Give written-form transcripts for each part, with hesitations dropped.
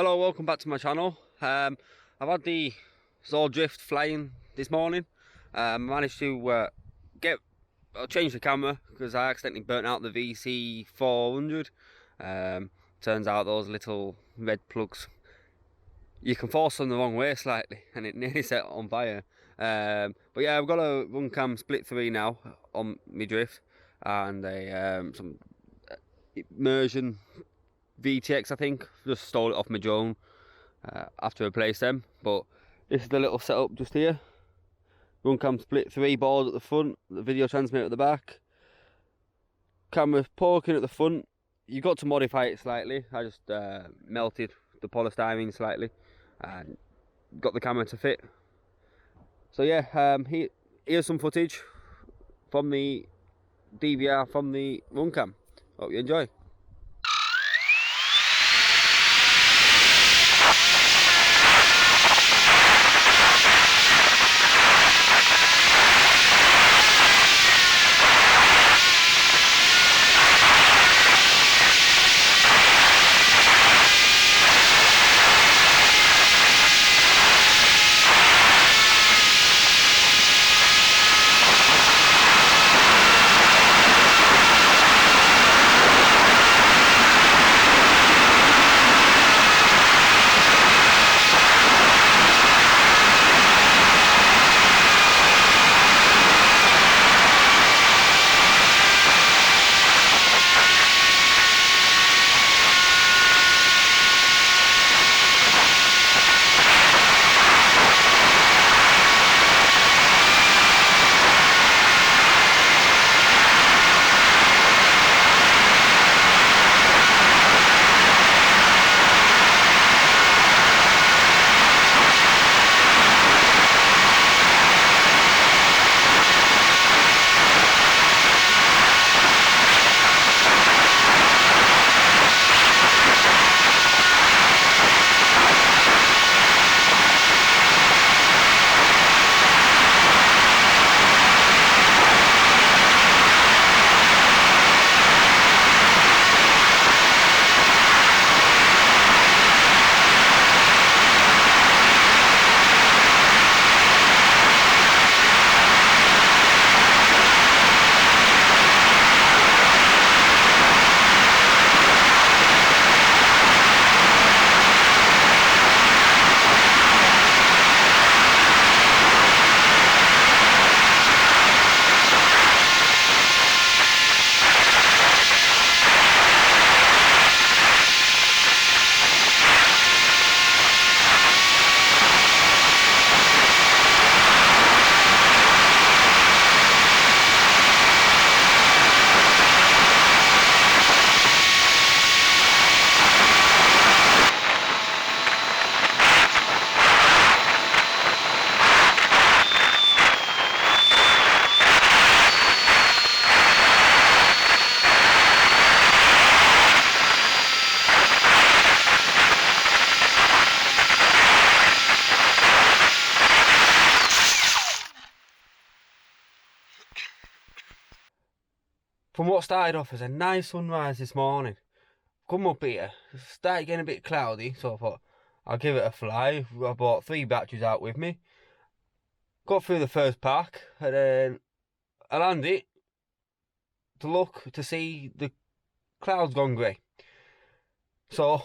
Hello, welcome back to my channel. I've had the ZOHD drift flying this morning. I managed to change the camera because I accidentally burnt out the VC400. Turns out those little red plugs, you can force them the wrong way slightly and it nearly set on fire. But yeah, I've got a Runcam split 3 now on my drift and some immersion VTX, I think. Just stole it off my drone after I replaced them. But this is the little setup just here. Runcam split 3 board at the front, the video transmitter at the back, camera poking at the front. You've got to modify it slightly. I just melted the polystyrene slightly and got the camera to fit. So yeah, here's some footage from the DVR from the Runcam. Hope you enjoy. From what started off as a nice sunrise this morning, come up here, started getting a bit cloudy, so I thought I'll give it a fly. I bought 3 batteries out with me, got through the first pack, and then I landed to look to see the clouds gone grey. So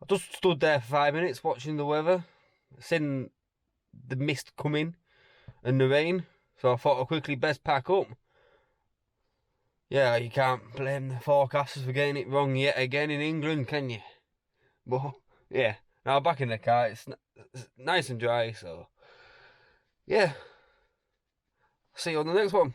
I just stood there for 5 minutes watching the weather, seeing the mist coming and the rain, so I thought I'd quickly best pack up. Yeah, you can't blame the forecasters for getting it wrong yet again in England, can you? But yeah, now back in the car, it's nice and dry, so yeah. See you on the next one.